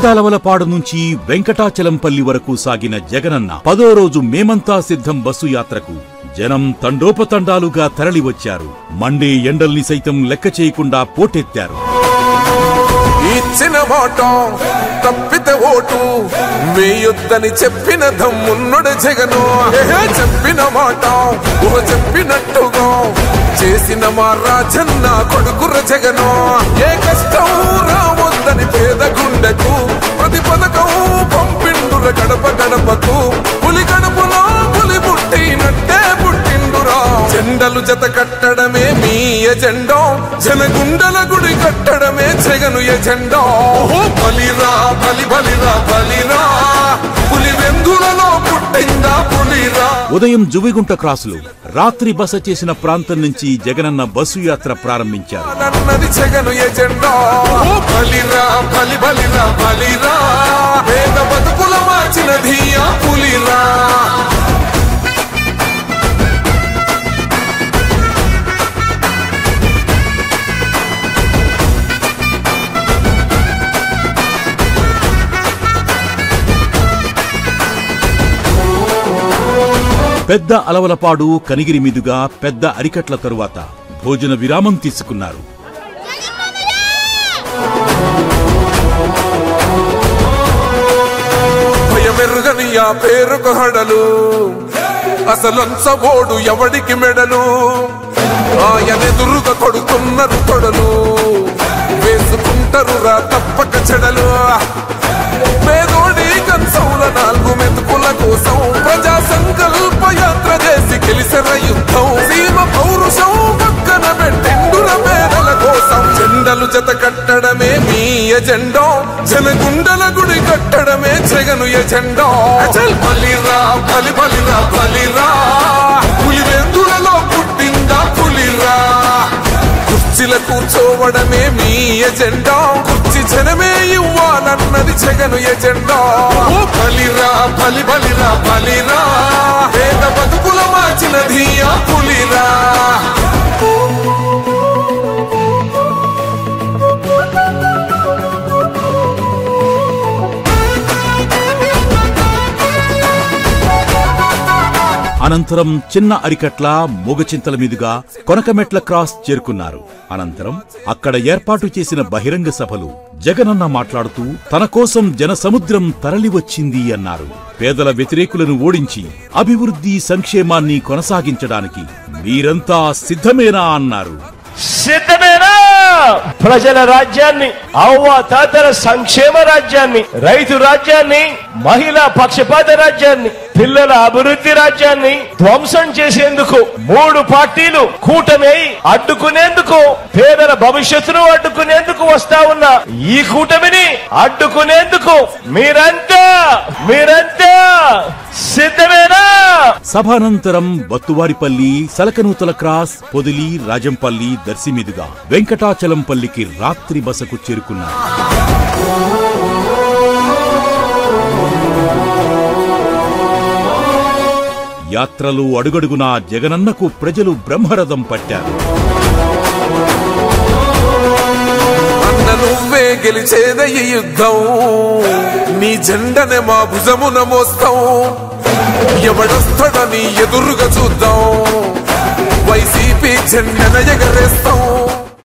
పెద్దలవలపాడు నుంచి వెంకటాచలంపల్లి వరకు సాగిన జగనన్న 10వ రోజు మేమంతా సిద్ధం బస్సు యాత్రకు జనం తండోపతండాలుగా తరలివచ్చారు. మండే ఎండల్ని సైతం లెక్క చేయకుండా పోటెత్తారు. ఇచ్చిన మాట తప్పితే ఓటు వేయొద్దని చెప్పిన దమ్మున్నడు జగను. చెప్పిన మాట చెప్పినట్టుగా చేసిన మా రాజన్న కొడుకుర జగను. ఏ కష్టం రావద్దని పేద గుండెకు ప్రతి పథకం పంపిండుర గడప గడపకు. పులి గడపలో పులి పుట్టినట్టే పుట్టిండురా. జెండలు జత కట్టడమే మీ ఎజెండా, జనగుండల గుడి కట్టడమే జగను ఎజెండా. బలిరా బలి బలిరా బలిరా, పులి వెందులలో పుట్టిందా పులిరా. ఉదయం జువిగుంట క్రాసులు, రాత్రి బస చేసిన ప్రాంతం నుంచి జగనన్న బస్సు యాత్ర ప్రారంభించారు. జగను ఎజెండా బలిరా బలి బలిరా బలిరా, పేద బతుకుల మార్చిన ధీయా పులిరా. పెద్ద అలవలపాడు కనిగిరి మీదుగా పెద్ద అరికట్ల తరువాత భోజన విరామం తీసుకున్నారు. భయమెరుగని ఆ పేరుకు హడలు, అసలంచబోడు ఎవడికి మెడలు. ఆయనెదురుగా కొడుతున్నారు తొడలు, వేసుకుంటారు రా తప్పక చెడలు. పేదోడి కంచౌల 4 మెతుకుల కోసం ప్రజా సంకల్ప యాత్ర చేసి గెలిసిన యుద్ధం. సీమ పౌరుషం పక్కన పెట్టిండుర పేదల కోసం. జెండలు జత కట్టడమే మీ ఎజెండా, జనగుండల గుడి కట్టడమే జగను ఎజెండా. బలిరా బలి బలిరా బలిరా, పులి వెందులలో పుట్టిందా పులిరా. కుర్చీల కూర్చోవడమే మీ ఎజెండా, కుర్చీ జనమే ఇవ్వాలన్నది జగను ఎజెండా. బలిరా బలి బలిరా బలిరా, పేద బతుకుల మార్చిన ధీయా పులిరా. అనంతరం చిన్న అరికట్ల మూగచింతల మీదుగా కొనకమెట్ల క్రాస్ చేరుకున్నారు. అనంతరం అక్కడ ఏర్పాటు చేసిన బహిరంగ సభలు జగనన్న మాట్లాడుతూ తన కోసం జనసముద్రం తరలివచ్చింది అన్నారు. పేదల వ్యతిరేకులను ఓడించి అభివృద్ధి సంక్షేమాన్ని కొనసాగించడానికి మీరంతా సిద్ధమేనా అన్నారు. సిద్ధమేనా? ప్రజల రాజ్యాన్ని, అవ్వ తాతల సంక్షేమ రాజ్యాన్ని, రైతు రాజ్యాన్ని, మహిళా పక్షపాత రాజ్యాన్ని, పిల్లల అభివృద్ధి రాజ్యాన్ని ధ్వంసం చేసేందుకు 3 పార్టీలు కూటమి అడ్డుకునేందుకు, పేదల భవిష్యత్తును అడ్డుకునేందుకు వస్తా ఉన్న ఈ కూటమిని అడ్డుకునేందుకు మీరంతా సిద్ధమేనా? సభానంతరం బత్తువారిపల్లి, సలకనూతల క్రాస్, పొదిలి, రాజంపల్లి, దర్శి మీదుగా వెంకటాచలంపల్లికి రాత్రి బసకు చేరుకున్నారు. యాత్రలు అడుగడుగునా జగనన్నకు ప్రజలు బ్రహ్మరథం పట్టారు. అన్న నువ్వే గెలిచేద ఈ యుద్ధం, నీ జెండనే మా భుజమున మోస్తాం. ఎవడొస్తాడని ఎదురుగా చూద్దాం, వైసీపీ జెండన ఎగరేస్తాం.